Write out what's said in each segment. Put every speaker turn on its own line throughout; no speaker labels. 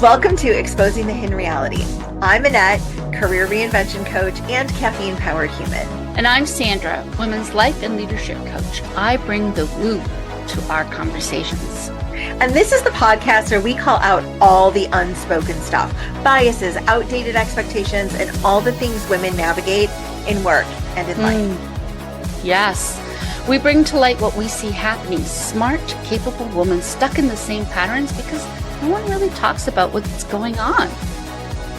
Welcome to Exposing the Hidden Reality. I'm Annette, career reinvention coach and caffeine-powered human.
And I'm Sandra, women's life and leadership coach. I bring the woo to our conversations.
And this is the podcast where we call out all the unspoken stuff, biases, outdated expectations, and all the things women navigate in work and in life.
Yes. We bring to light what we see happening. Smart, capable women stuck in the same patterns because no one really talks about what's going on.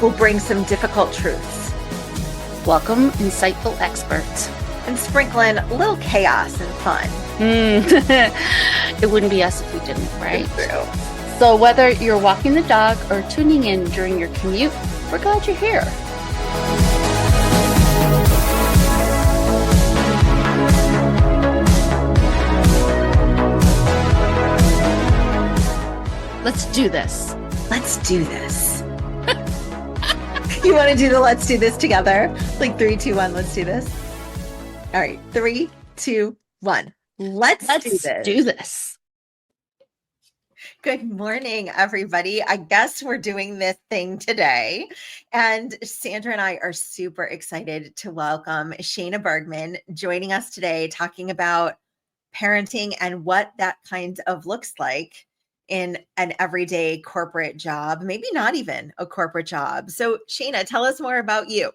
We'll bring some difficult truths.
Welcome, insightful experts.
And sprinkle in a little chaos and fun.
It wouldn't be us if we didn't, right? So whether you're walking the dog or tuning in during your commute, we're glad you're here. Let's do this.
Let's do this. You want to do the let's do this together? Like 3, 2, 1, let's do this. All right, 3, 2, 1. Let's do this. Good morning, everybody. I guess we're doing this thing today. And Sandra and I are super excited to welcome Shayna Bergman joining us today, talking about parenting and what that kind of looks like in an everyday corporate job, maybe not even a corporate job. So Shayna, tell us more about you.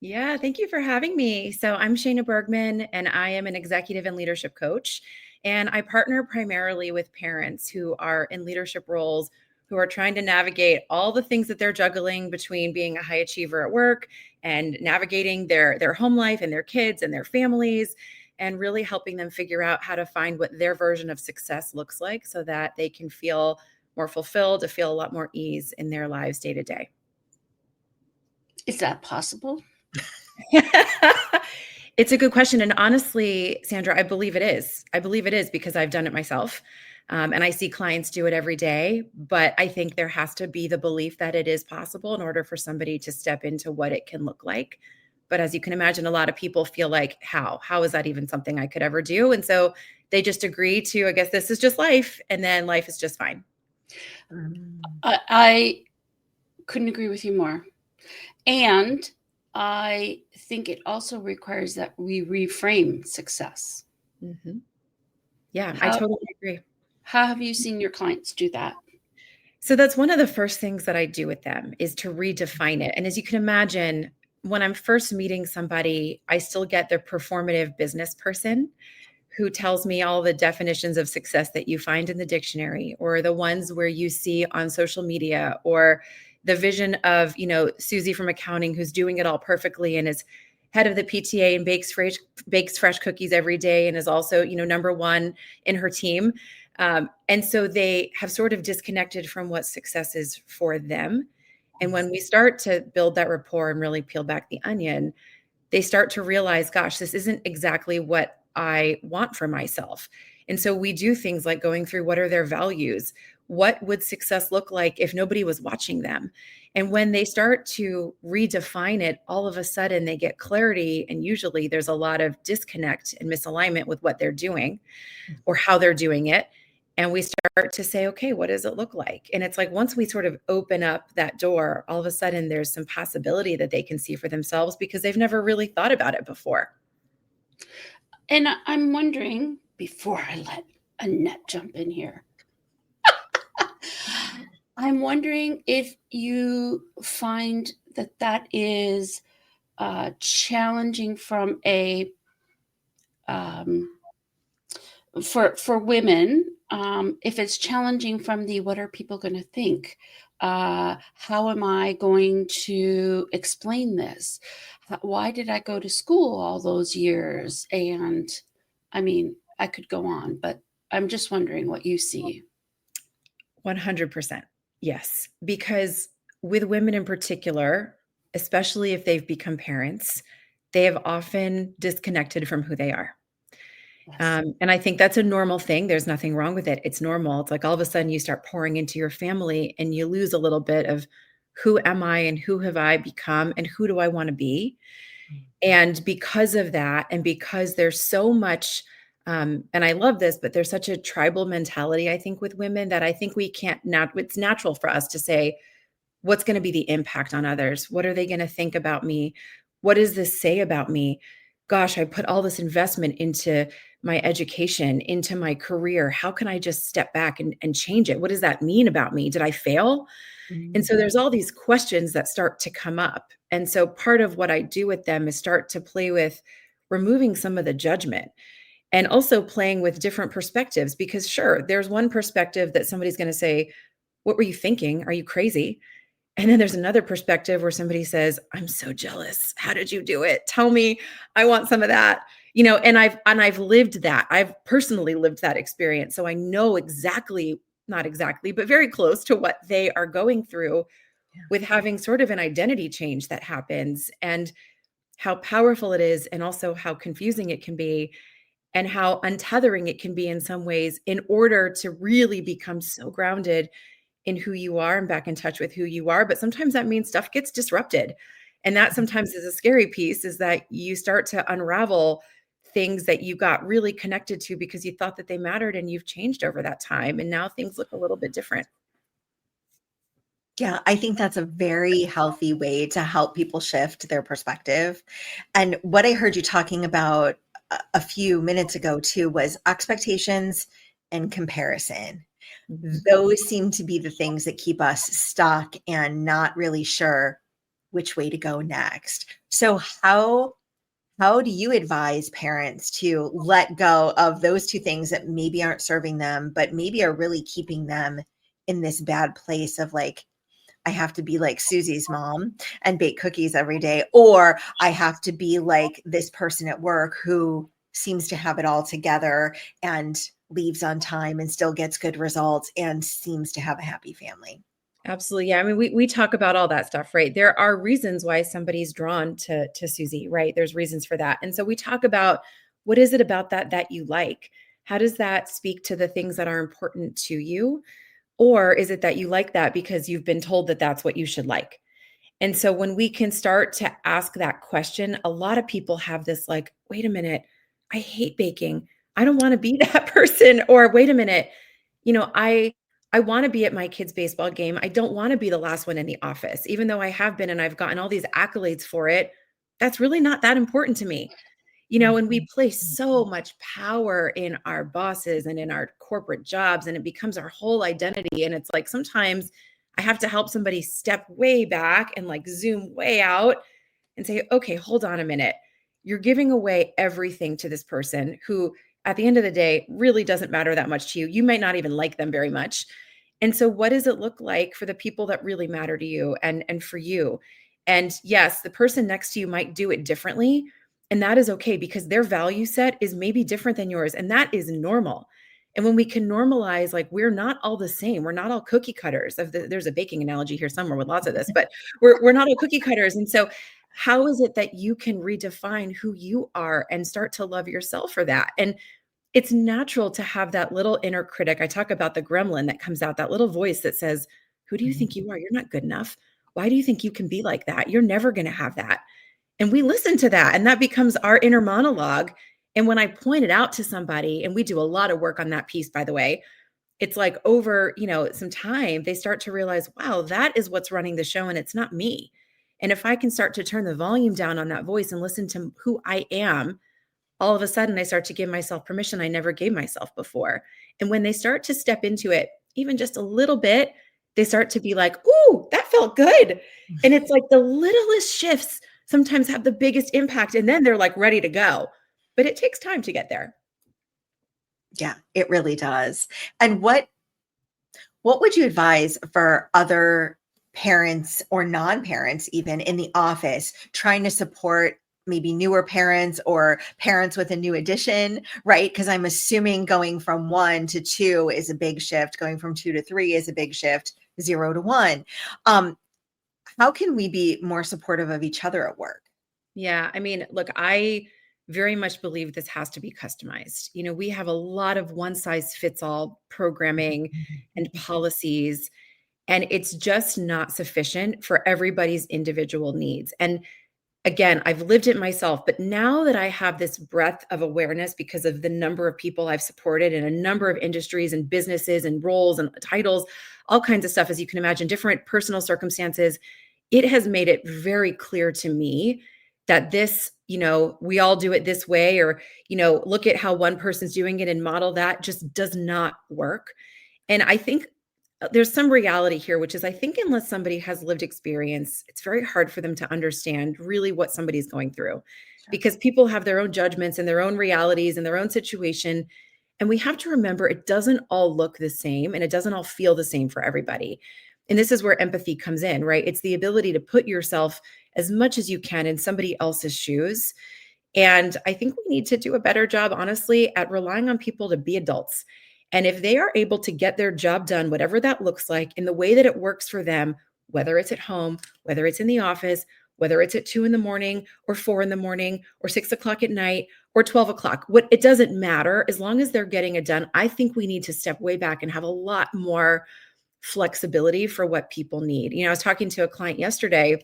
Yeah, thank you for having me. So I'm Shayna Bergman, and I am an executive and leadership coach. And I partner primarily with parents who are in leadership roles, who are trying to navigate all the things that they're juggling between being a high achiever at work and navigating their home life and their kids and their families, and really helping them figure out how to find what their version of success looks like so that they can feel more fulfilled, to feel a lot more ease in their lives day to day.
Is that possible?
It's a good question. And honestly, Sandra, I believe it is. I believe it is because I've done it myself. And I see clients do it every day. But I think there has to be the belief that it is possible in order for somebody to step into what it can look like. But as you can imagine, a lot of people feel like, how is that even something I could ever do? And so they just agree to, I guess this is just life. And then life is just fine.
I couldn't agree with you more. And I think it also requires that we reframe success.
Mm-hmm. Yeah, I totally agree.
How have you seen your clients do that?
So that's one of the first things that I do with them is to redefine it. And as you can imagine, when I'm first meeting somebody, I still get the performative business person who tells me all the definitions of success that you find in the dictionary, or the ones where you see on social media, or the vision of, Susie from accounting who's doing it all perfectly and is head of the PTA and bakes fresh cookies every day and is also, number one in her team. And so they have sort of disconnected from what success is for them. And when we start to build that rapport and really peel back the onion, they start to realize, gosh, this isn't exactly what I want for myself. And so we do things like going through what are their values? What would success look like if nobody was watching them? And when they start to redefine it, all of a sudden they get clarity. And usually there's a lot of disconnect and misalignment with what they're doing or how they're doing it. And we start to say, okay, what does it look like? And it's like, once we sort of open up that door, all of a sudden there's some possibility that they can see for themselves because they've never really thought about it before.
And I'm wondering, before I let Annette jump in here, I'm wondering if you find that is challenging from a for women, if it's challenging from the what are people going to think? How am I going to explain this? Why did I go to school all those years? And I mean, I could go on, but I'm just wondering what you see.
100%. Yes. Because with women in particular, especially if they've become parents, they have often disconnected from who they are. Yes. And I think that's a normal thing. There's nothing wrong with it. It's normal. It's like all of a sudden you start pouring into your family and you lose a little bit of who am I and who have I become and who do I want to be? And because of that, and because there's so much, and I love this, but there's such a tribal mentality, I think, with women that I think we can't, it's natural for us to say, What's going to be the impact on others? What are they going to think about me? What does this say about me? Gosh, I put all this investment into my education, into my career. How can I just step back and change it? What does that mean about me? Did I fail? And so there's all these questions that start to come up. And so part of what I do with them is start to play with removing some of the judgment and also playing with different perspectives. Because sure, there's one perspective that somebody's going to say, what were you thinking? Are you crazy? And then there's another perspective where somebody says, I'm so jealous. How did you do it? Tell me, I want some of that. And I've lived that. I've personally lived that experience. So I know exactly, not exactly, but very close to what they are going through with having sort of an identity change that happens, and how powerful it is, and also how confusing it can be, and how untethering it can be in some ways, in order to really become so grounded in who you are and back in touch with who you are. But sometimes that means stuff gets disrupted. And that sometimes is a scary piece, is that you start to unravel things that you got really connected to because you thought that they mattered, and you've changed over that time. And now things look a little bit different.
Yeah, I think that's a very healthy way to help people shift their perspective. And what I heard you talking about a few minutes ago too was expectations and comparison.
Mhm.
Those seem to be the things that keep us stuck and not really sure which way to go next. So how do you advise parents to let go of those two things that maybe aren't serving them, but maybe are really keeping them in this bad place of like, I have to be like Susie's mom and bake cookies every day, or I have to be like this person at work who seems to have it all together and leaves on time and still gets good results and seems to have a happy family.
Absolutely. Yeah. I mean, we talk about all that stuff, right? There are reasons why somebody's drawn to Susie, right? There's reasons for that. And so we talk about, what is it about that you like? How does that speak to the things that are important to you? Or is it that you like that because you've been told that that's what you should like? And so when we can start to ask that question, a lot of people have this like, wait a minute, I hate baking. I don't want to be that person. Or wait a minute, I want to be at my kid's baseball game. I don't want to be the last one in the office, even though I have been and I've gotten all these accolades for it. That's really not that important to me. And we place so much power in our bosses and in our corporate jobs, and it becomes our whole identity. And it's like, sometimes I have to help somebody step way back and like zoom way out and say, okay, hold on a minute. You're giving away everything to this person who, at the end of the day, really doesn't matter that much to you. You might not even like them very much. And so what does it look like for the people that really matter to you and for you? And yes, the person next to you might do it differently, and that is okay, because their value set is maybe different than yours, and that is normal. And when we can normalize, like, we're not all the same. We're not all cookie cutters. There's a baking analogy here somewhere with lots of this, but we're not all cookie cutters. And so how is it that you can redefine who you are and start to love yourself for that? And it's natural to have that little inner critic. I talk about the gremlin that comes out, that little voice that says, who do you think you are? You're not good enough. Why do you think you can be like that? You're never going to have that. And we listen to that, and that becomes our inner monologue. And when I point it out to somebody, and we do a lot of work on that piece, by the way, it's like over, some time, they start to realize, wow, that is what's running the show, and it's not me. And if I can start to turn the volume down on that voice and listen to who I am, all of a sudden I start to give myself permission I never gave myself before. And when they start to step into it, even just a little bit, they start to be like, ooh, that felt good. And it's like the littlest shifts sometimes have the biggest impact. And then they're like ready to go. But it takes time to get there.
Yeah, it really does. And what would you advise for other parents or non-parents even in the office trying to support maybe newer parents or parents with a new addition, right? Because I'm assuming going from 1 to 2 is a big shift, going from 2 to 3 is a big shift, 0 to 1. How can we be more supportive of each other at work?
Yeah. I mean, look, I very much believe this has to be customized. We have a lot of one size fits all programming and policies, and it's just not sufficient for everybody's individual needs. And again, I've lived it myself, but now that I have this breadth of awareness because of the number of people I've supported in a number of industries and businesses and roles and titles, all kinds of stuff, as you can imagine, different personal circumstances, it has made it very clear to me that this, we all do it this way, or, look at how one person's doing it and model that, just does not work. And I think there's some reality here, which is I think unless somebody has lived experience, it's very hard for them to understand really what somebody's going through,
Sure.
because people have their own judgments and their own realities and their own situation. And we have to remember it doesn't all look the same and it doesn't all feel the same for everybody. And this is where empathy comes in, right? It's the ability to put yourself as much as you can in somebody else's shoes. And I think we need to do a better job, honestly, at relying on people to be adults. And if they are able to get their job done, whatever that looks like, in the way that it works for them, whether it's at home, whether it's in the office, whether it's at 2 a.m. or 4 a.m. or 6 o'clock at night or 12 o'clock, it doesn't matter. As long as they're getting it done, I think we need to step way back and have a lot more flexibility for what people need. I was talking to a client yesterday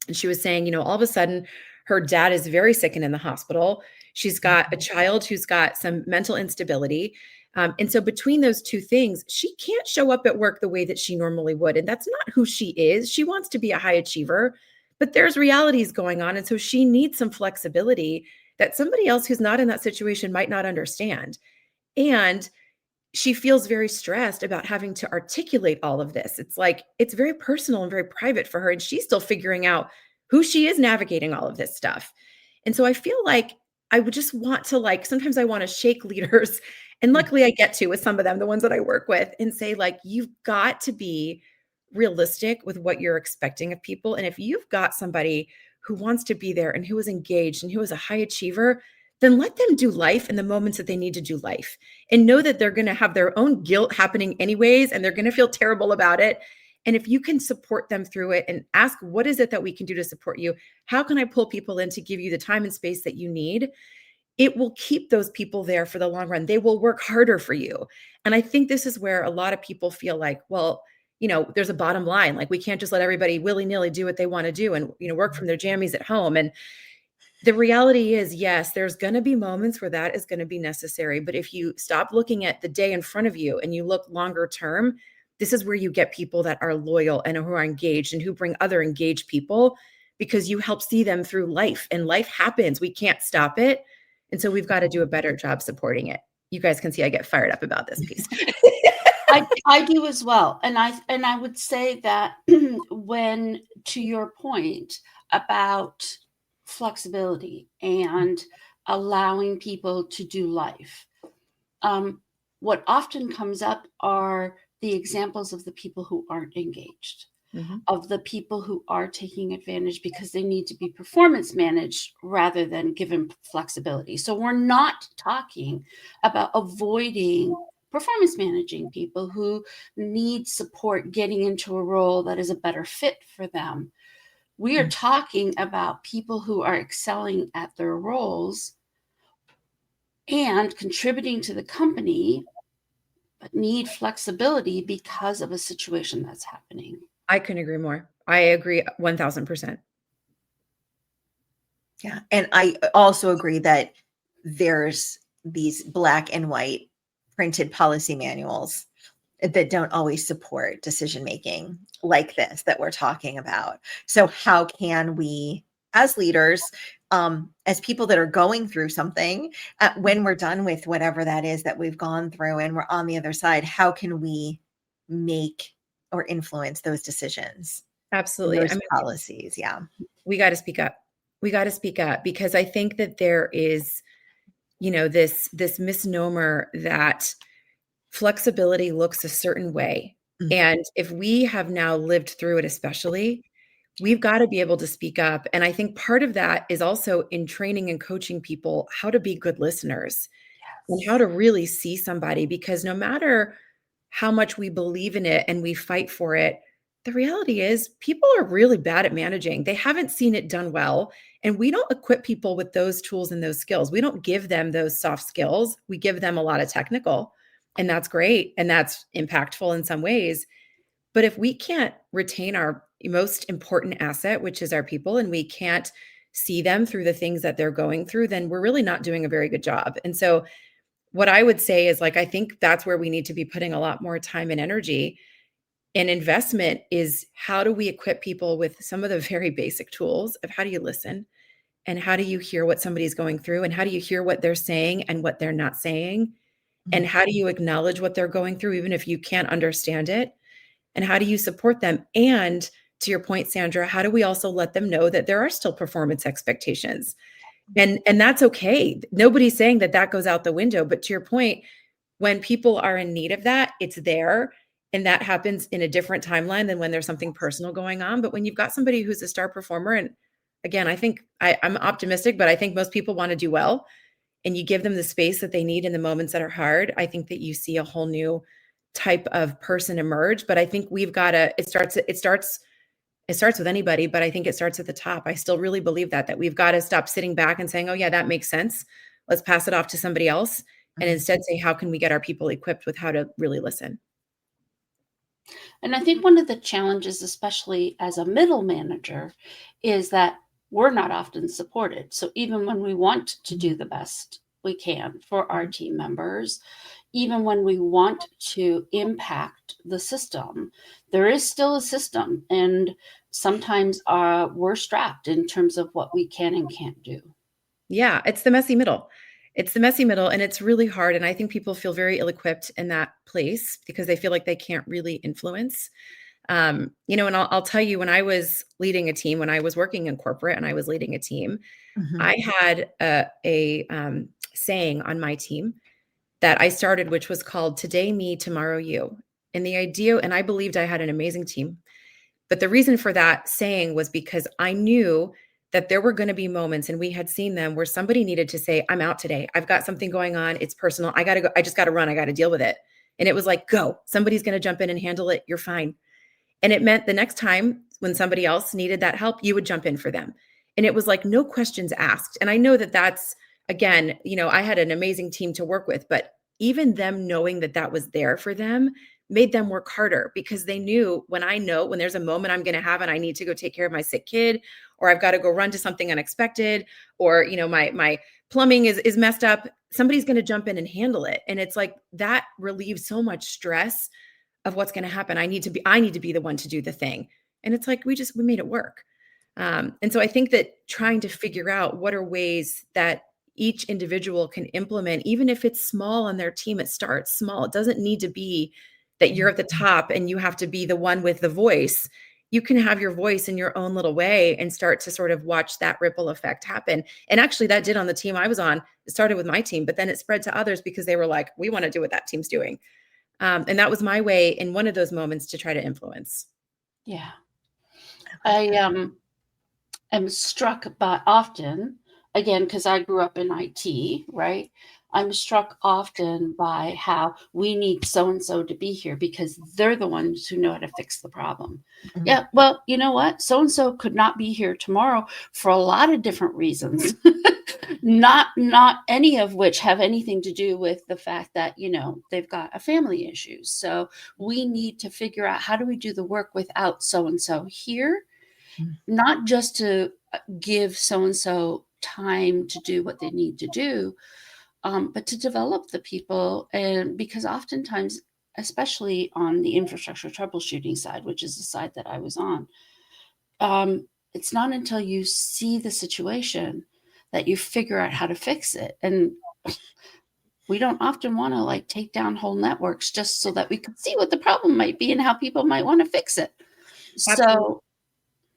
and she was saying, all of a sudden her dad is very sick and in the hospital. She's got a child who's got some mental instability. And so between those two things, she can't show up at work the way that she normally would. And that's not who she is. She wants to be a high achiever, but there's realities going on. And so she needs some flexibility that somebody else who's not in that situation might not understand. And she feels very stressed about having to articulate all of this. It's like, it's very personal and very private for her. And she's still figuring out who she is navigating all of this stuff. And so I feel like I would just want to, sometimes I want to shake leaders. And luckily I get to with some of them, the ones that I work with, and say, you've got to be realistic with what you're expecting of people. And if you've got somebody who wants to be there and who is engaged and who is a high achiever, then let them do life in the moments that they need to do life, and know that they're going to have their own guilt happening anyways, and they're going to feel terrible about it. And if you can support them through it and ask, what is it that we can do to support you? How can I pull people in to give you the time and space that you need? It will keep those people there for the long run. They will work harder for you. And I think this is where a lot of people feel like, well, there's a bottom line. We can't just let everybody willy-nilly do what they want to do and, work from their jammies at home. And the reality is, yes, there's going to be moments where that is going to be necessary. But if you stop looking at the day in front of you and you look longer term, this is where you get people that are loyal and who are engaged and who bring other engaged people, because you help see them through life, and life happens. We can't stop it. And so we've got to do a better job supporting it. You guys can see I get fired up about this piece.
I do as well. And I would say that when, to your point about flexibility and allowing people to do life, what often comes up are the examples of the people who aren't engaged, of the people who are taking advantage because they need to be performance managed rather than given flexibility. So we're not talking about avoiding performance managing people who need support getting into a role that is a better fit for them. We are talking about people who are excelling at their roles and contributing to the company, but need flexibility because of a situation that's happening.
I couldn't agree more. I agree 1000%.
Yeah. And I also agree that there's these black and white printed policy manuals that don't always support decision making like this that we're talking about. So how can we, as leaders, as people that are going through something, when we're done with whatever that is that we've gone through and we're on the other side, how can we make or influence those decisions?
Absolutely.
Those policies. Yeah.
We got to speak up. We got to speak up, because I think that there is, this misnomer that flexibility looks a certain way. And if we have now lived through it, especially, we've got to be able to speak up. And I think part of that is also in training and coaching people how to be good listeners and how to really see somebody, because no matter how much we believe in it and we fight for it, the reality is people are really bad at managing. They haven't seen it done well. And we don't equip people with those tools and those skills. We don't give them those soft skills. We give them a lot of technical, and that's great. And that's impactful in some ways. But if we can't retain our most important asset, which is our people, and we can't see them through the things that they're going through, then we're really not doing a very good job. And so what I would say is, like, I think that's where we need to be putting a lot more time and energy and investment, is how do we equip people with some of the very basic tools of how do you listen, and how do you hear what somebody's going through, and how do you hear what they're saying and what they're not saying, and how do you acknowledge what they're going through even if you can't understand it, and how do you support them? And to your point, Sandra, how do we also let them know that there are still performance expectations? And that's okay. Nobody's saying that that goes out the window, but to your point, when people are in need of that, it's there. And that happens in a different timeline than when there's something personal going on. But when you've got somebody who's a star performer, and again, I think I'm optimistic, but I think most people want to do well, and you give them the space that they need in the moments that are hard, I think that you see a whole new type of person emerge. But I think we've got to, it starts with anybody, but I think it starts at the top. I still really believe that we've got to stop sitting back and saying, oh yeah, that makes sense. Let's pass it off to somebody else. And instead say, how can we get our people equipped with how to really listen?
And I think one of the challenges, especially as a middle manager, is that we're not often supported. So even when we want to do the best we can for our team members, even when we want to impact the system, there is still a system. And sometimes we're strapped in terms of what we can and can't do.
Yeah, it's the messy middle. It's the messy middle, and it's really hard. And I think people feel very ill-equipped in that place because they feel like they can't really influence. And I'll tell you, when I was leading a team, when I was working in corporate and I was leading a team, I had a saying on my team that I started, which was called "Today Me, Tomorrow You." And the idea, and I believed I had an amazing team, but the reason for that saying was because I knew that there were going to be moments, and we had seen them, where somebody needed to say, I'm out today. I've got something going on. It's personal. I got to go. I just got to run. I got to deal with it. And it was like, go. Somebody's going to jump in and handle it. You're fine. And it meant the next time when somebody else needed that help, you would jump in for them. And it was like no questions asked. And I know that that's, again, I had an amazing team to work with, but even them knowing that that was there for them made them work harder, because they knew, when there's a moment I'm going to have and I need to go take care of my sick kid, or I've got to go run to something unexpected, or my plumbing is messed up, somebody's going to jump in and handle it. And it's like that relieves so much stress of what's going to happen. I need to be the one to do the thing. And it's like we made it work. And so I think that trying to figure out what are ways that each individual can implement, even if it's small on their team, it starts small. It doesn't need to be that you're at the top and you have to be the one with the voice. You can have your voice in your own little way and start to sort of watch that ripple effect happen. And actually that did on the team I was on. It started with my team, but then it spread to others because they were like, we want to do what that team's doing. And that was my way in one of those moments to try to influence.
Yeah. I am struck by often, again, because I grew up in IT, right? I'm struck often by how we need so-and-so to be here because they're the ones who know how to fix the problem. Yeah, well, you know what? So-and-so could not be here tomorrow for a lot of different reasons. Not any of which have anything to do with the fact that, they've got a family issue. So we need to figure out, how do we do the work without so-and-so here? Not just to give so-and-so time to do what they need to do, but to develop the people. And because oftentimes, especially on the infrastructure troubleshooting side, which is the side that I was on, it's not until you see the situation that you figure out how to fix it. And we don't often want to take down whole networks just so that we can see what the problem might be and how people might want to fix it.
Absolutely.
So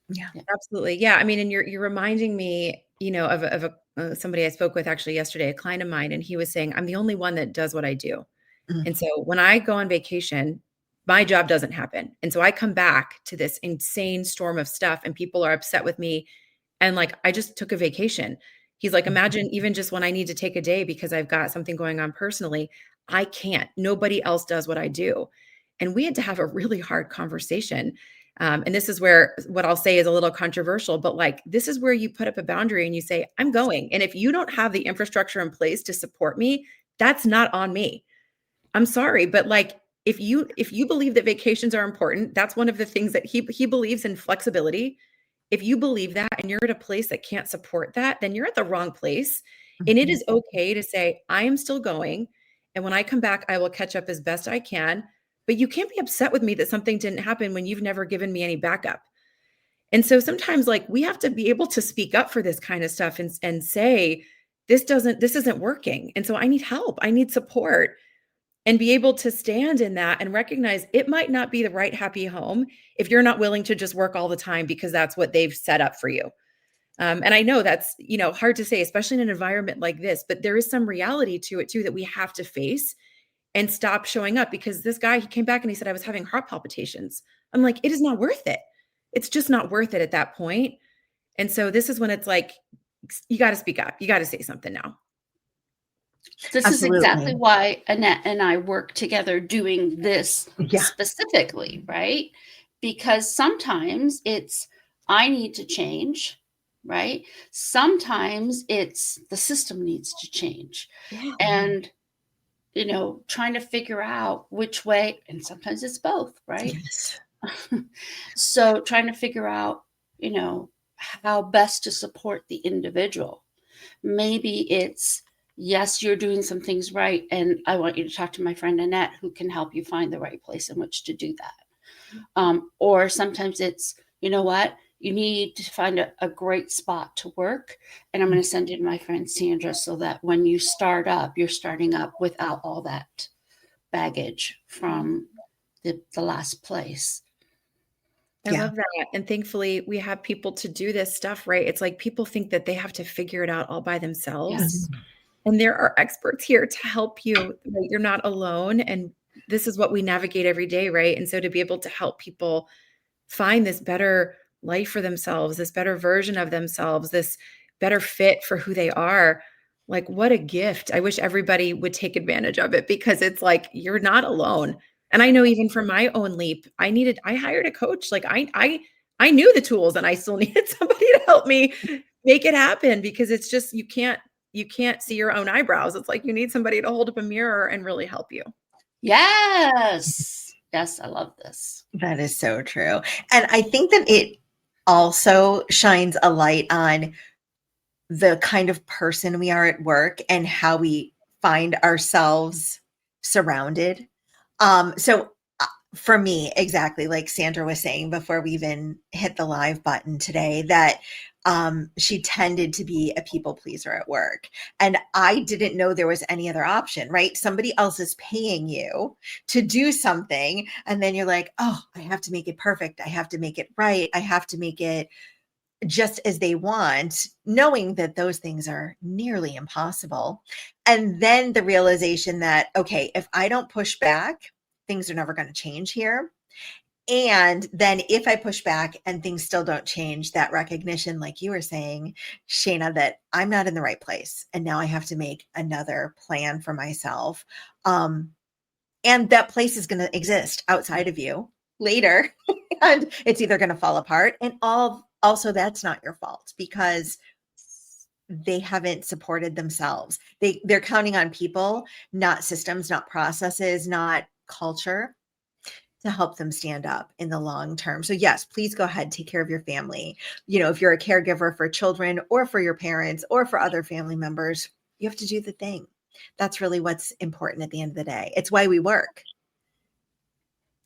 yeah, absolutely. Yeah. I mean, and you're reminding me, of somebody I spoke with actually yesterday, a client of mine, and he was saying, I'm the only one that does what I do. And so when I go on vacation, my job doesn't happen. And so I come back to this insane storm of stuff and people are upset with me. And I just took a vacation. He's like, imagine even just when I need to take a day because I've got something going on personally, I can't. Nobody else does what I do. And we had to have a really hard conversation. And this is where what I'll say is a little controversial, but this is where you put up a boundary and you say, I'm going. And if you don't have the infrastructure in place to support me, that's not on me. I'm sorry, but if you believe that vacations are important, that's one of the things that he believes in, flexibility. If you believe that and you're at a place that can't support that, then you're at the wrong place. And it
Mhm.
is okay to say, I am still going. And when I come back, I will catch up as best I can. But you can't be upset with me that something didn't happen when you've never given me any backup. And so sometimes like we have to be able to speak up for this kind of stuff and say, this isn't working. And so I need help. I need support and be able to stand in that and recognize it might not be the right happy home if you're not willing to just work all the time because that's what they've set up for you. And I know that's, hard to say, especially in an environment like this, but there is some reality to it too that we have to face and stop showing up because this guy, he came back and he said, I was having heart palpitations. I'm like, it is not worth it. It's just not worth it at that point. And so this is when it's like, you got to speak up. You got to say something now.
This is exactly
Absolutely.
why Annette and I work together doing this
Yeah.
specifically, right? Because sometimes it's, I need to change, right? Sometimes it's the system needs to change.
Yeah.
And, trying to figure out which way, and sometimes it's both, right?
Yes.
So trying to figure out, how best to support the individual. Maybe it's, yes, you're doing some things right, and I want you to talk to my friend Annette, who can help you find the right place in which to do that. Or sometimes it's, you know what, you need to find a great spot to work, and I'm going to send you to my friend Sandra so that when you start up, you're starting up without all that baggage from the last place.
I love that. And thankfully, we have people to do this stuff, right? It's like people think that they have to figure it out all by themselves.
Yes.
And there are experts here to help you. Right? You're not alone. And this is what we navigate every day, right? And so to be able to help people find this better life for themselves, this better version of themselves, this better fit for who they are, like what a gift. I wish everybody would take advantage of it because it's like you're not alone. And I know even for my own leap, I hired a coach. Like I knew the tools and I still needed somebody to help me make it happen because it's just you can't see your own eyebrows. It's like you need somebody to hold up a mirror and really help you.
Yes. Yes, I love this.
That is so true. And I think that it also shines a light on the kind of person we are at work and how we find ourselves surrounded. So for me, exactly like Sandra was saying before we even hit the live button today, that she tended to be a people pleaser at work. And I didn't know there was any other option, right? Somebody else is paying you to do something. And then you're like, oh, I have to make it perfect. I have to make it right. I have to make it just as they want, knowing that those things are nearly impossible. And then the realization that, okay, if I don't push back, things are never going to change here. And then if I push back and things still don't change, that recognition, like you were saying, Shayna, that I'm not in the right place. And now I have to make another plan for myself. And that place is going to exist outside of you later. And it's either going to fall apart. And also, that's not your fault because they haven't supported themselves. They're counting on people, not systems, not processes, not culture to help them stand up in the long term. So yes, please go ahead, take care of your family. If you're a caregiver for children or for your parents or for other family members, you have to do the thing. That's really what's important at the end of the day. It's why we work.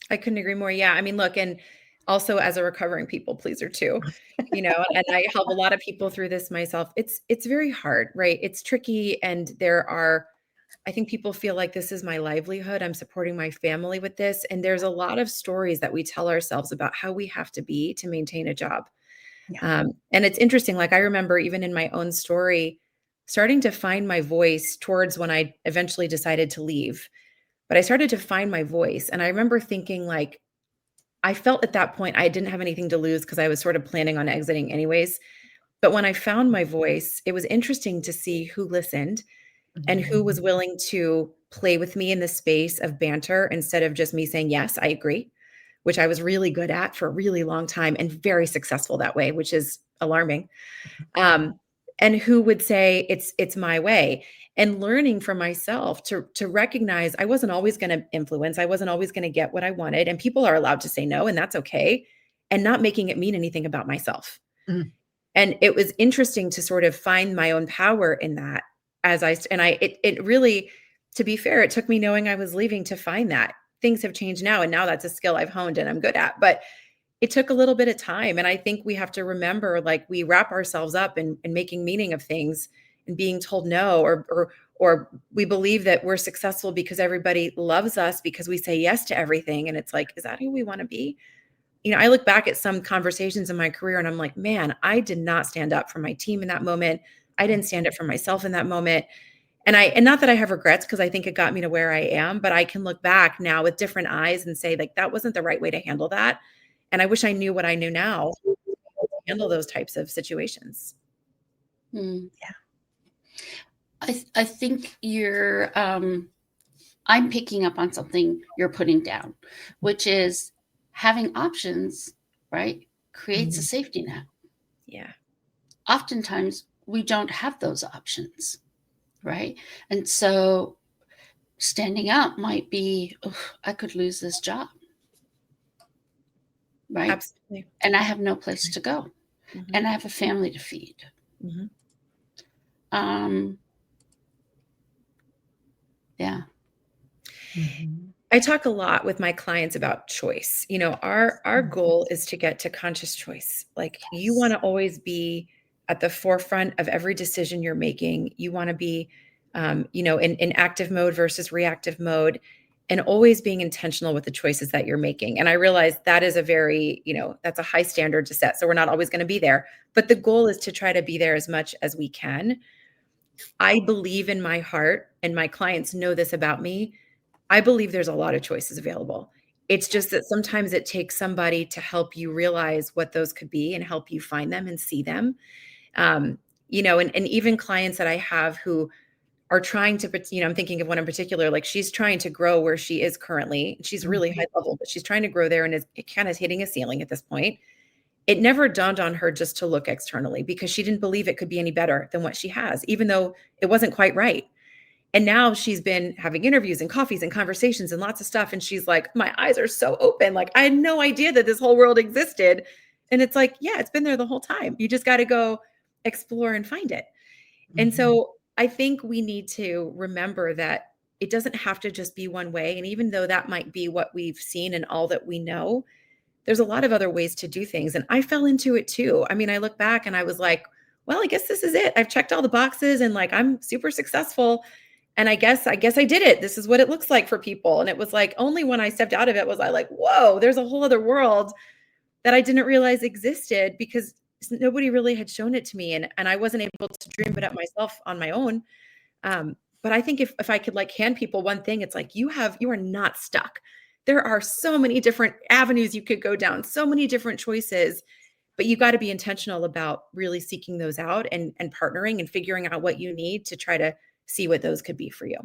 I couldn't agree more. Yeah. I mean, look, and also as a recovering people pleaser too, and I help a lot of people through this myself. It's very hard, right? It's tricky. And I think people feel like this is my livelihood. I'm supporting my family with this. And there's a lot of stories that we tell ourselves about how we have to be to maintain a job.
Yeah.
And it's interesting. Like I remember even in my own story, starting to find my voice towards when I eventually decided to leave. But I started to find my voice. And I remember thinking like, I felt at that point I didn't have anything to lose because I was sort of planning on exiting anyways. But when I found my voice, it was interesting to see who listened and who was willing to play with me in the space of banter instead of just me saying, yes, I agree, which I was really good at for a really long time and very successful that way, which is alarming. And who would say it's my way, and learning for myself to recognize I wasn't always going to influence. I wasn't always going to get what I wanted. And people are allowed to say no, and that's okay. And not making it mean anything about myself.
Mm.
And it was interesting to sort of find my own power in that it really, to be fair, it took me knowing I was leaving to find that. Things have changed now, and now that's a skill I've honed and I'm good at. But it took a little bit of time. And I think we have to remember, like, we wrap ourselves up in making meaning of things and being told no, or we believe that we're successful because everybody loves us because we say yes to everything. And it's like, is that who we want to be? I look back at some conversations in my career and I'm like, man, I did not stand up for my team in that moment. I didn't stand up for myself in that moment. And not that I have regrets, because I think it got me to where I am, but I can look back now with different eyes and say, like, that wasn't the right way to handle that. And I wish I knew what I knew now to handle those types of situations.
Hmm.
Yeah.
I think I'm picking up on something you're putting down, which is having options, right? Creates a safety net.
Yeah.
Oftentimes we don't have those options, right? And so standing up might be, I could lose this job, right?
Absolutely.
And I have no place to go, and I have a family to feed. Yeah.
I talk a lot with my clients about choice. Our goal is to get to conscious choice. Like, you want to always be at the forefront of every decision you're making. You want to be, in active mode versus reactive mode, and always being intentional with the choices that you're making. And I realize that is that's a high standard to set. So we're not always going to be there, but the goal is to try to be there as much as we can. I believe in my heart, and my clients know this about me, I believe there's a lot of choices available. It's just that sometimes it takes somebody to help you realize what those could be and help you find them and see them. And even clients that I have who are trying to, I'm thinking of one in particular, like, she's trying to grow where she is currently. She's really high level, but she's trying to grow there, and it kind of is hitting a ceiling at this point. It never dawned on her just to look externally, because she didn't believe it could be any better than what she has, even though it wasn't quite right. And now she's been having interviews and coffees and conversations and lots of stuff. And she's like, my eyes are so open. Like, I had no idea that this whole world existed. And it's like, yeah, it's been there the whole time. You just got to go explore and find it. And so I think we need to remember that it doesn't have to just be one way. And even though that might be what we've seen and all that we know, there's a lot of other ways to do things. And I fell into it too. I mean, I look back and I was like, well, I guess this is it. I've checked all the boxes, and, like, I'm super successful. And I guess I did it. This is what it looks like for people. And it was like, only when I stepped out of it was I like, whoa, there's a whole other world that I didn't realize existed, because nobody really had shown it to me. And I wasn't able to dream it up myself on my own. But I think if I could, like, hand people one thing, it's like, you are not stuck. There are so many different avenues you could go down, so many different choices, but you got to be intentional about really seeking those out and partnering and figuring out what you need to try to see what those could be for you.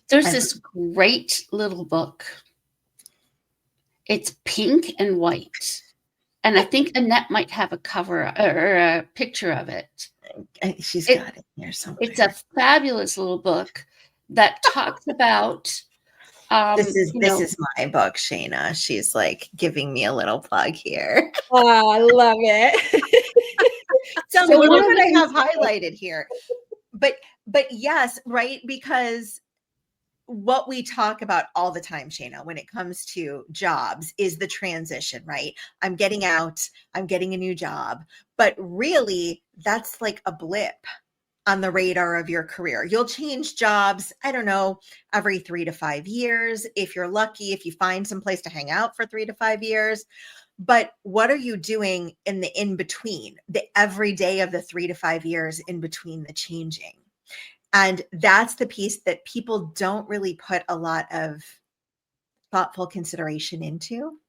There's this great little book. It's pink and white. And I think Annette might have a cover or a picture of it.
She's got it here somewhere.
It's a fabulous little book that talks about
this is my book, Shayna. She's like giving me a little plug here.
Oh, I love it.
So look what I have highlighted here. But yes, right? Because what we talk about all the time, Shayna, when it comes to jobs is the transition, right? I'm getting out, I'm getting a new job, but really that's like a blip on the radar of your career. You'll change jobs, I don't know, every 3 to 5 years. If you're lucky, if you find some place to hang out for 3 to 5 years. But what are you doing in the in-between, the every day of the 3 to 5 years in between the changing? And that's the piece that people don't really put a lot of thoughtful consideration into.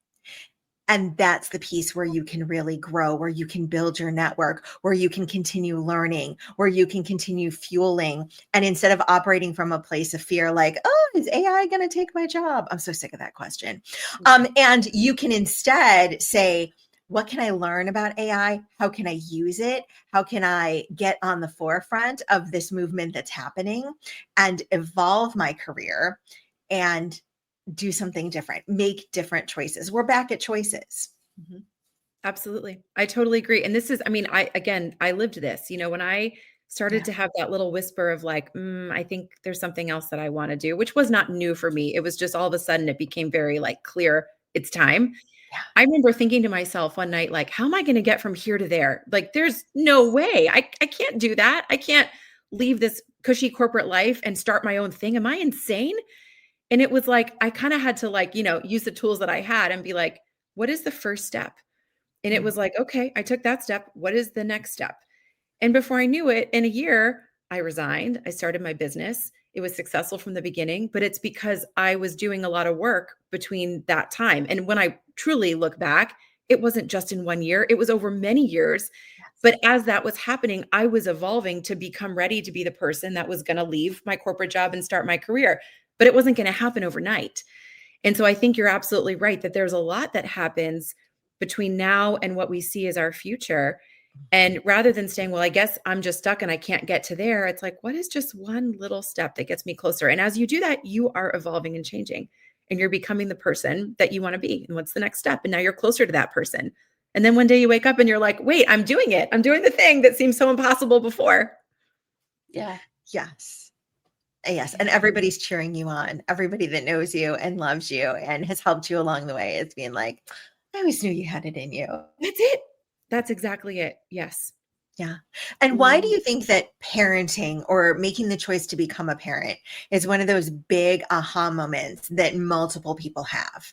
And that's the piece where you can really grow, where you can build your network, where you can continue learning, where you can continue fueling. And instead of operating from a place of fear, like, oh, is AI going to take my job? I'm so sick of that question. And you can instead say, what can I learn about AI? How can I use it? How can I get on the forefront of this movement that's happening and evolve my career and do something different, make different choices? We're back at choices.
Absolutely. I totally agree. And this is, I mean, I lived this, when I started
Yeah.
to have that little whisper of like, I think there's something else that I want to do, which was not new for me. It was just all of a sudden it became very like clear it's time.
Yeah.
I remember thinking to myself one night, like, how am I going to get from here to there? Like, there's no way. I can't do that. I can't leave this cushy corporate life and start my own thing. Am I insane? And it was like, I kind of had to like, use the tools that I had and be like, what is the first step? And it
Mm.
was like, okay, I took that step. What is the next step? And before I knew it, in a year, I resigned. I started my business. It was successful from the beginning, but it's because I was doing a lot of work between that time. And when I truly look back, it wasn't just in 1 year, it was over many years.
Yes.
But as that was happening, I was evolving to become ready to be the person that was going to leave my corporate job and start my career. But it wasn't going to happen overnight. And so I think you're absolutely right that there's a lot that happens between now and what we see as our future. And rather than saying, well, I guess I'm just stuck and I can't get to there, it's like, what is just one little step that gets me closer? And as you do that, you are evolving and changing and you're becoming the person that you want to be. And what's the next step? And now you're closer to that person. And then one day you wake up and you're like, wait, I'm doing it. I'm doing the thing that seemed so impossible before.
Yeah.
Yes. Yes. And everybody's cheering you on. Everybody that knows you and loves you and has helped you along the way is being like, I always knew you had it in you.
That's it. That's exactly it. Yes.
Yeah. And why do you think that parenting or making the choice to become a parent is one of those big aha moments that multiple people have?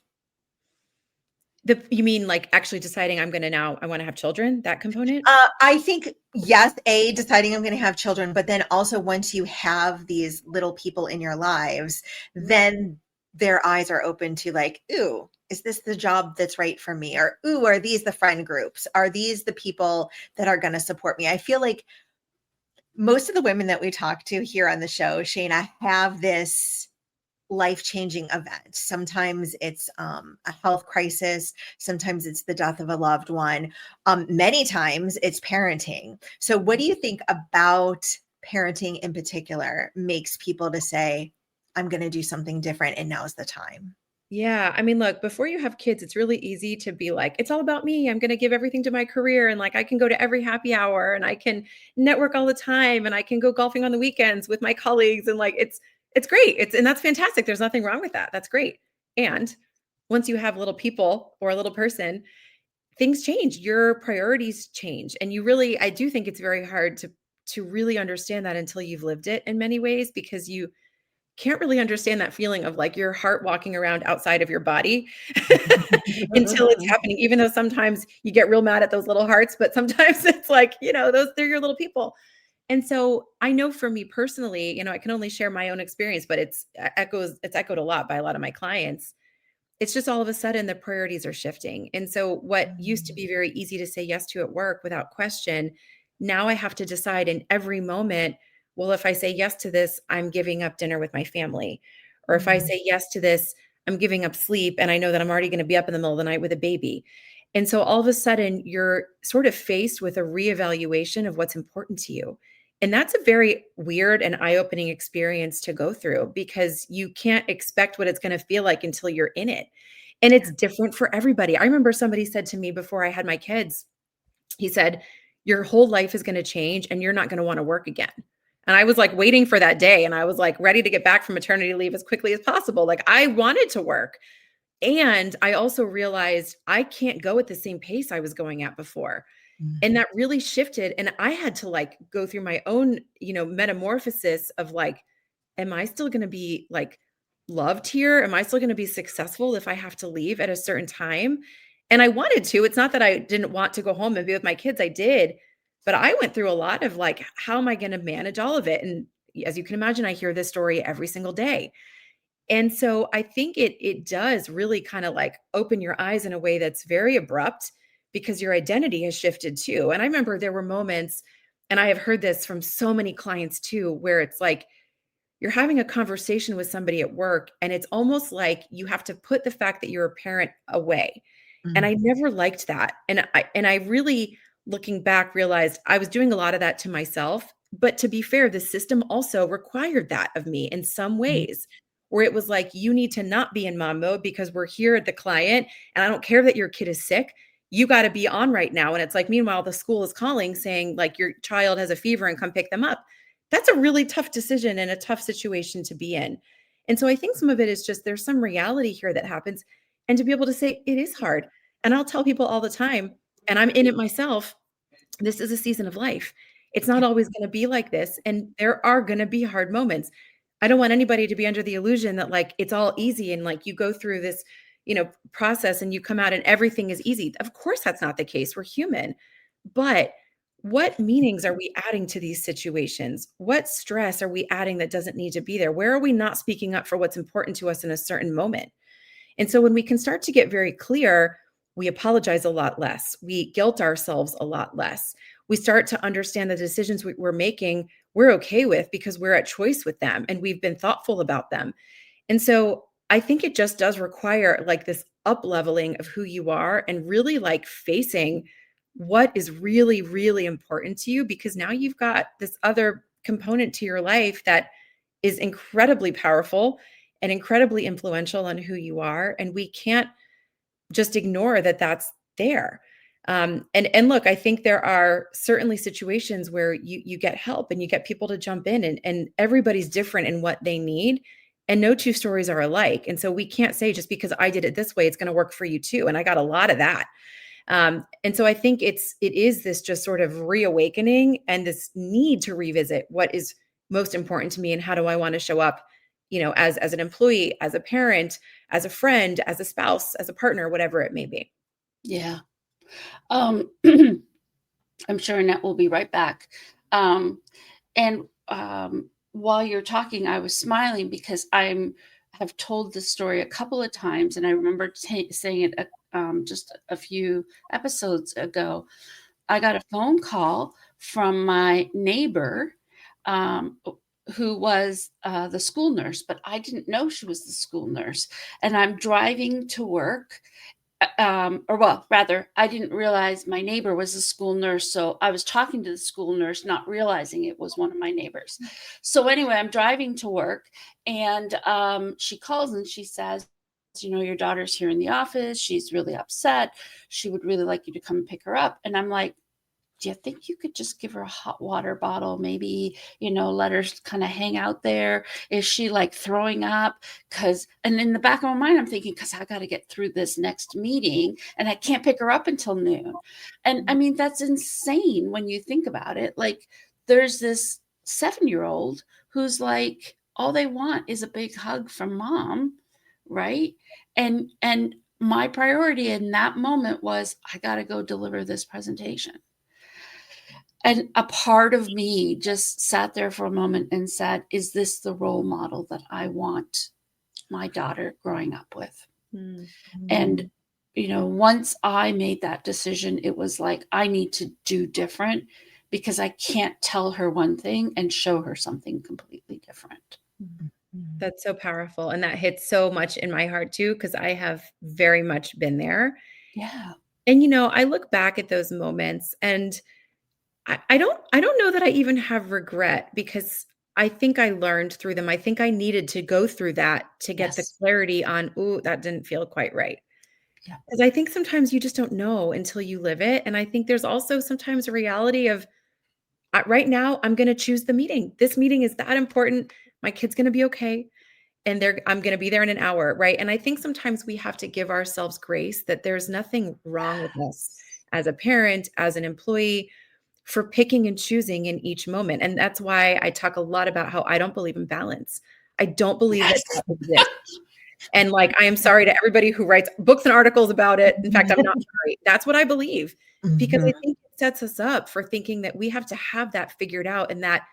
You mean like actually deciding I want to have children, that component?
I think, yes, deciding I'm going to have children, but then also once you have these little people in your lives, then their eyes are open to like, ooh, is this the job that's right for me? Or, ooh, are these the friend groups? Are these the people that are going to support me? I feel like most of the women that we talk to here on the show, Shayna, have this life-changing event. Sometimes it's a health crisis. Sometimes it's the death of a loved one. Many times it's parenting. So what do you think about parenting in particular makes people to say, I'm going to do something different and now's the time?
Yeah. I mean, look, before you have kids, it's really easy to be like, it's all about me. I'm going to give everything to my career. And like, I can go to every happy hour and I can network all the time and I can go golfing on the weekends with my colleagues. And like, it's great. And that's fantastic. There's nothing wrong with that. That's great. And once you have little people or a little person, things change, your priorities change. And I do think it's very hard to really understand that until you've lived it in many ways, because you can't really understand that feeling of like your heart walking around outside of your body until it's happening, even though sometimes you get real mad at those little hearts, but sometimes it's like, they're your little people. And so I know for me personally, I can only share my own experience, but it's echoed a lot by a lot of my clients. It's just all of a sudden the priorities are shifting. And so what used to be very easy to say yes to at work without question, now I have to decide in every moment, well, if I say yes to this, I'm giving up dinner with my family. Or if I say yes to this, I'm giving up sleep and I know that I'm already going to be up in the middle of the night with a baby. And so all of a sudden you're sort of faced with a reevaluation of what's important to you. And that's a very weird and eye-opening experience to go through because you can't expect what it's going to feel like until you're in it. And it's different for everybody. I remember somebody said to me before I had my kids, he said, your whole life is going to change and you're not going to want to work again. And I was like waiting for that day. And I was like ready to get back from maternity leave as quickly as possible. Like I wanted to work. And I also realized I can't go at the same pace I was going at before. And that really shifted. And I had to like go through my own, metamorphosis of like, am I still going to be like loved here? Am I still going to be successful if I have to leave at a certain time? And I wanted to. It's not that I didn't want to go home and be with my kids. I did. But I went through a lot of like, how am I going to manage all of it? And as you can imagine, I hear this story every single day. And so I think it does really kind of like open your eyes in a way that's very abrupt because your identity has shifted too. And I remember there were moments, and I have heard this from so many clients too, where it's like you're having a conversation with somebody at work and it's almost like you have to put the fact that you're a parent away. And I never liked that. And I really, looking back, realized I was doing a lot of that to myself. But to be fair, the system also required that of me in some ways, where it was like, you need to not be in mom mode because we're here at the client. And I don't care that your kid is sick. you got to be on right now. And it's like, meanwhile, the school is calling saying like your child has a fever and come pick them up. That's a really tough decision and a tough situation to be in. And so I think some of it is just there's some reality here that happens. And to be able to say it is hard. And I'll tell people all the time, and I'm in it myself, this is a season of life. It's not always going to be like this. And there are going to be hard moments. I don't want anybody to be under the illusion that like it's all easy and like you go through this, process and you come out and everything is easy. Of course, that's not the case. We're human. But what meanings are we adding to these situations? What stress are we adding that doesn't need to be there? Where are we not speaking up for what's important to us in a certain moment? And so when we can start to get very clear, we apologize a lot less. We guilt ourselves a lot less. We start to understand the decisions we're making, we're okay with because we're at choice with them and we've been thoughtful about them. And so I think it just does require like this up leveling of who you are and really like facing what is really, really important to you, because now you've got this other component to your life that is incredibly powerful and incredibly influential on who you are. And we can't just ignore that that's there. And look, I think there are certainly situations where you get help and you get people to jump in, and everybody's different in what they need. And no two stories are alike. And so we can't say just because I did it this way, it's going to work for you too. And I got a lot of that. And so I think it is this just sort of reawakening and this need to revisit what is most important to me and how do I want to show up, as an employee, as a parent, as a friend, as a spouse, as a partner, whatever it may be.
Yeah. I'm sure Annette will be right back. And while you're talking, I was smiling because have told this story a couple of times, and I remember saying it just a few episodes ago. I got a phone call from my neighbor, who was the school nurse, but I didn't know she was the school nurse. And I'm driving to work. I didn't realize my neighbor was a school nurse. So I was talking to the school nurse, not realizing it was one of my neighbors. So anyway, I'm driving to work, and she calls and she says, your daughter's here in the office. She's really upset. She would really like you to come pick her up. And I'm like, do you think you could just give her a hot water bottle? Maybe, let her kind of hang out there. Is she like throwing up? And in the back of my mind, I'm thinking, because I got to get through this next meeting and I can't pick her up until noon. And I mean, that's insane when you think about it. Like, there's this 7-year-old who's like, all they want is a big hug from mom. Right. And my priority in that moment was, I got to go deliver this presentation. And a part of me just sat there for a moment and said, is this the role model that I want my daughter growing up with? Mm-hmm. And, once I made that decision, it was like, I need to do different, because I can't tell her one thing and show her something completely different.
Mm-hmm. That's so powerful. And that hits so much in my heart too, because I have very much been there.
Yeah.
And, I look back at those moments and I don't know that I even have regret, because I think I learned through them. I think I needed to go through that to get the clarity on, ooh, that didn't feel quite right.
Yeah.
Because I think sometimes you just don't know until you live it. And I think there's also sometimes a reality of right now, I'm going to choose the meeting. This meeting is that important. My kid's going to be okay. And I'm going to be there in an hour. Right. And I think sometimes we have to give ourselves grace that there's nothing wrong with us as a parent, as an employee, for picking and choosing in each moment. And that's why I talk a lot about how I don't believe in balance. I don't believe that exists. And like, I am sorry to everybody who writes books and articles about it. In fact, I'm not sorry. That's what I believe, because I think it sets us up for thinking that we have to have that figured out, and that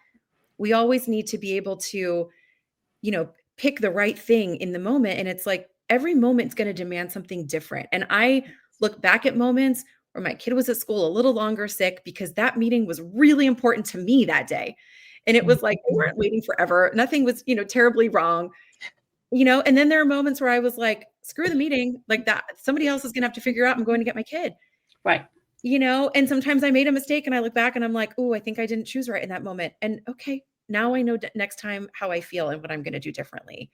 we always need to be able to, pick the right thing in the moment. And it's like every moment's going to demand something different. And I look back at moments where my kid was at school a little longer sick because that meeting was really important to me that day. And it was like, they weren't waiting forever. Nothing was, terribly wrong, and then there are moments where I was like, screw the meeting, like that. Somebody else is going to have to figure out I'm going to get my kid.
Right.
And sometimes I made a mistake and I look back and I'm like, oh, I think I didn't choose right in that moment. And okay, now I know next time how I feel and what I'm going to do differently.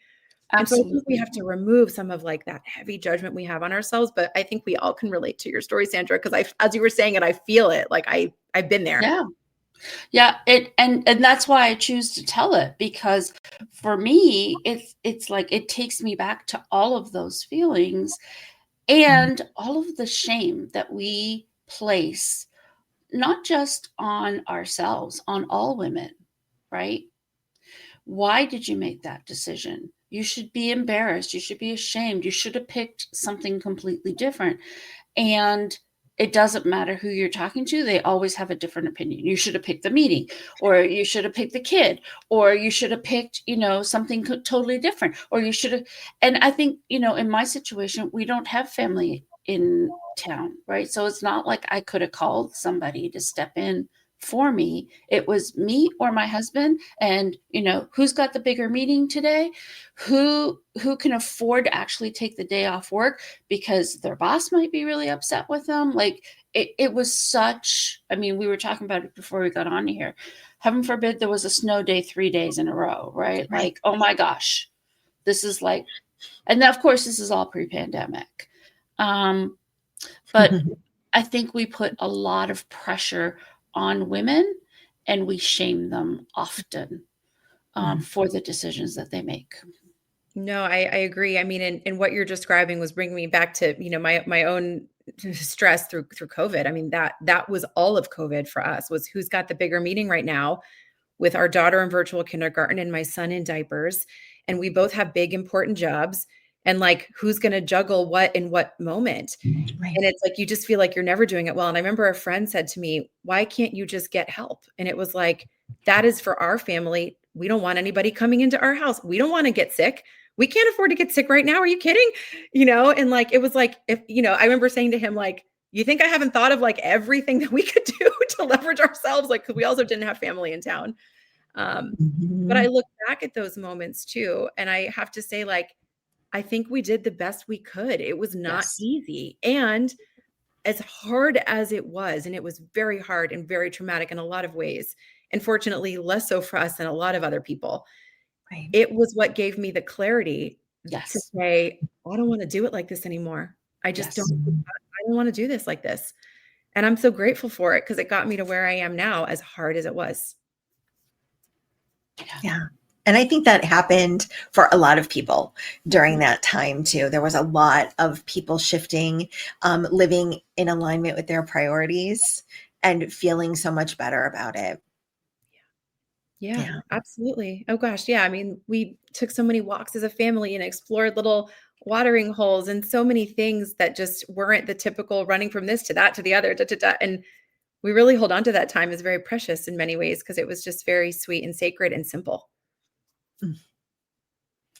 And so I think we
Absolutely.
have to remove some of like that heavy judgment we have on ourselves. But I think we all can relate to your story, Sandra, because as you were saying it, I feel it. Like I've been there.
Yeah. Yeah, and that's why I choose to tell it, because for me it's like it takes me back to all of those feelings and all of the shame that we place not just on ourselves, on all women, right? Why did you make that decision? You should be embarrassed. You should be ashamed. You should have picked something completely different. And it doesn't matter who you're talking to, they always have a different opinion. You should have picked the meeting, or you should have picked the kid, or you should have picked, something totally different, or you should have. And I think, in my situation, we don't have family in town, right? So it's not like I could have called somebody to step in for me. It was me or my husband, and who's got the bigger meeting today, who can afford to actually take the day off work because their boss might be really upset with them. Like it was such, I mean, we were talking about it before we got on here. Heaven forbid there was a snow day 3 days in a row, right?
Right.
Like, oh my gosh, this is like, and of course this is all pre-pandemic. But I think we put a lot of pressure on women and we shame them often for the decisions that they make.
No, I agree. I mean, and what you're describing was bringing me back to, my own stress through COVID. I mean, that was all of COVID for us, was who's got the bigger meeting right now, with our daughter in virtual kindergarten and my son in diapers. And we both have big, important jobs. And like, who's going to juggle what in what moment?
Right.
And it's like, you just feel like you're never doing it well. And I remember a friend said to me, why can't you just get help? And it was like, that is for our family. We don't want anybody coming into our house. We don't want to get sick. We can't afford to get sick right now. Are you kidding? And like, it was like, if, I remember saying to him, like, you think I haven't thought of like everything that we could do to leverage ourselves? Like, because we also didn't have family in town. But I look back at those moments too, and I have to say, like, I think we did the best we could. It was not
Yes.
easy. And as hard as it was, and it was very hard and very traumatic in a lot of ways, and fortunately less so for us than a lot of other people,
Right.
it was what gave me the clarity to
Yes.
say, I don't want to do it like this anymore. I just
Yes.
I don't want to do this like this. And I'm so grateful for it, because it got me to where I am now, as hard as it was.
Yeah. And I think that happened for a lot of people during that time too. There was a lot of people shifting, living in alignment with their priorities and feeling so much better about it.
Yeah,
Yeah.
absolutely. Oh gosh, yeah. I mean, we took so many walks as a family and explored little watering holes and so many things that just weren't the typical running from this to that to the other. Da, da, da. And we really hold on to that time as very precious in many ways, because it was just very sweet and sacred and simple.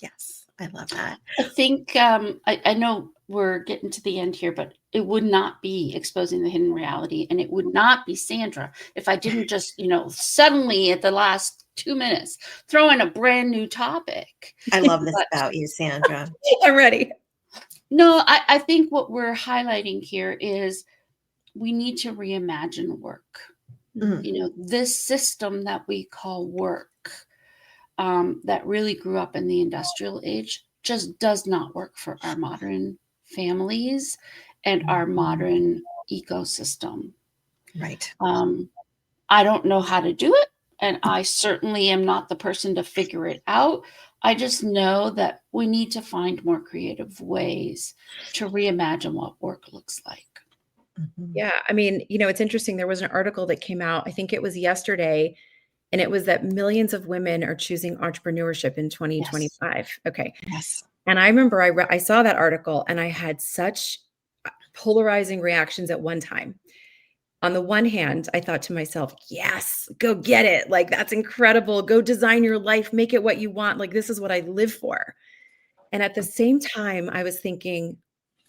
Yes. I love that.
I think I know we're getting to the end here, but it would not be exposing the hidden reality, and it would not be Sandra if I didn't just, suddenly at the last 2 minutes throw in a brand new topic.
I love this
But
about you, Sandra.
I'm ready.
no, I think what we're highlighting here is we need to reimagine work. This system that we call work, that really grew up in the industrial age, just does not work for our modern families and our modern ecosystem.
Right.
I don't know how to do it, and I certainly am not the person to figure it out. I just know that we need to find more creative ways to reimagine what work looks like.
Yeah. I mean, it's interesting. There was an article that came out, I think it was yesterday, and it was that millions of women are choosing entrepreneurship in 2025. Okay.
Yes.
And I remember I saw that article and I had such polarizing reactions at one time. On the one hand, I thought to myself, yes, go get it. Like, that's incredible. Go design your life, make it what you want. Like, this is what I live for. And at the same time, I was thinking,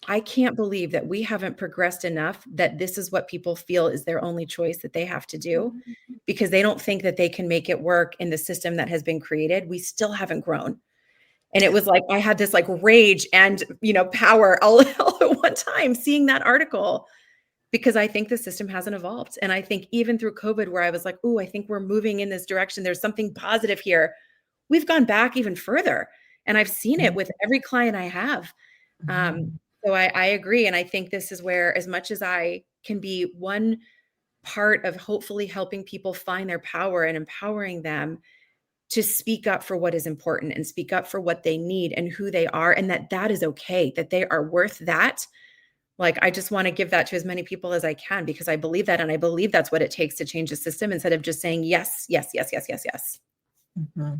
I can't believe that we haven't progressed enough that this is what people feel is their only choice that they have to do, because they don't think that they can make it work in the system that has been created. We still haven't grown. And it was like, I had this like rage and, power all at one time seeing that article, because I think the system hasn't evolved. And I think even through COVID, where I was like, oh, I think we're moving in this direction, there's something positive here, we've gone back even further. And I've seen it with every client I have. So I agree. And I think this is where, as much as I can be one part of hopefully helping people find their power and empowering them to speak up for what is important and speak up for what they need and who they are, and that is okay, that they are worth that. Like, I just want to give that to as many people as I can, because I believe that. And I believe that's what it takes to change the system, instead of just saying yes, yes, yes, yes, yes, yes.
Mm-hmm.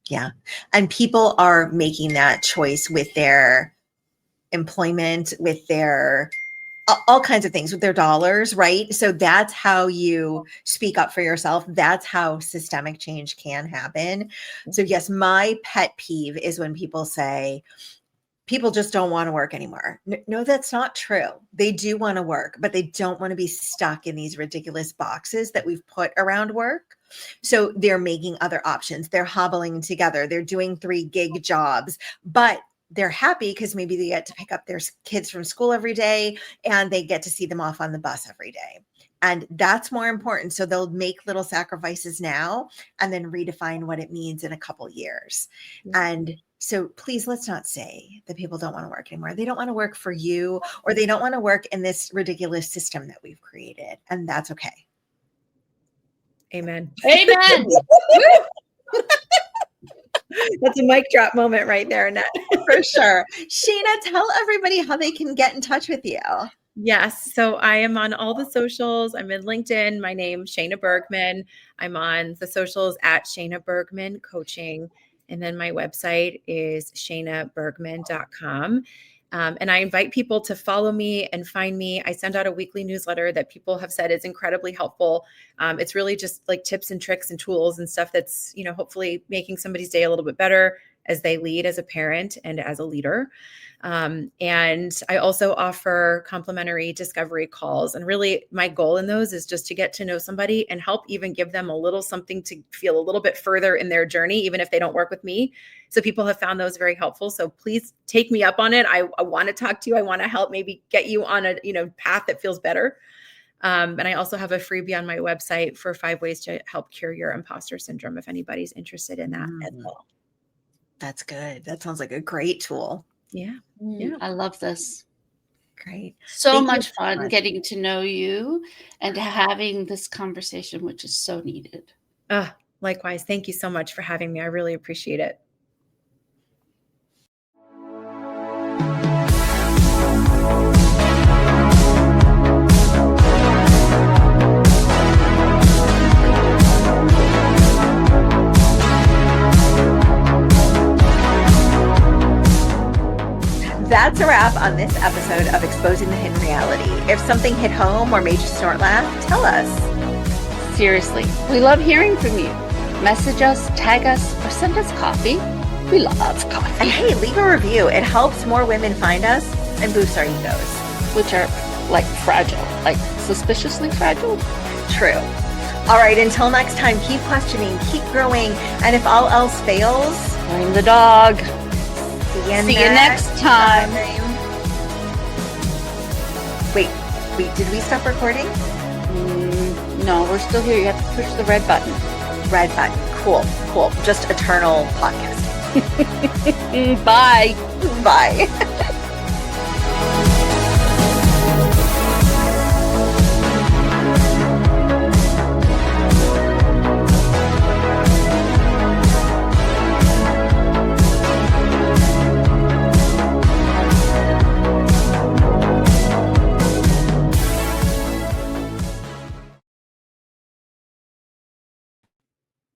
Yeah. And people are making that choice with their employment, with their all kinds of things, with their dollars, right? So that's how you speak up for yourself. That's how systemic change can happen. So yes, my pet peeve is when people say, people just don't want to work anymore. No, that's not true. They do want to work, but they don't want to be stuck in these ridiculous boxes that we've put around work. So they're making other options. They're hobbling together. They're doing 3 gig jobs, but they're happy because maybe they get to pick up their kids from school every day and they get to see them off on the bus every day. And that's more important. So they'll make little sacrifices now and then redefine what it means in a couple years. And so please, let's not say that people don't want to work anymore. They don't want to work for you, or they don't want to work in this ridiculous system that we've created. And that's okay.
Amen.
Amen.
That's a mic drop moment right there, Annette.
For sure. Shayna, tell everybody how they can get in touch with you.
Yes. So I am on all the socials. I'm in LinkedIn. My name's Shayna Bergman. I'm on the socials at Shayna Bergman Coaching. And then my website is shaynabergman.com. And I invite people to follow me and find me. I send out a weekly newsletter that people have said is incredibly helpful. It's really just like tips and tricks and tools and stuff that's, hopefully making somebody's day a little bit better as they lead as a parent and as a leader. And I also offer complimentary discovery calls. And really my goal in those is just to get to know somebody and help even give them a little something to feel a little bit further in their journey, even if they don't work with me. So people have found those very helpful. So please take me up on it. I want to talk to you. I want to help maybe get you on a, path that feels better. And I also have a freebie on my website for 5 ways to help cure your imposter syndrome, if anybody's interested in that as well.
That's good. That sounds like a great tool.
Yeah.
I love this.
Great.
So much fun getting to know you and having this conversation, which is so needed.
Likewise. Thank you so much for having me. I really appreciate it.
That's a wrap on this episode of Exposing the Hidden Reality. If something hit home or made you snort laugh, tell us.
Seriously, we love hearing from you. Message us, tag us, or send us coffee. We love coffee.
And hey, leave a review. It helps more women find us and boosts our egos.
Which are like fragile, like suspiciously fragile.
True. All right, until next time, keep questioning, keep growing, and if all else fails,
blame the dog.
See you next time. Wait, did we stop recording?
No, we're still here. You have to push the red button.
Red button. Cool. Just eternal podcast.
Bye.
Bye.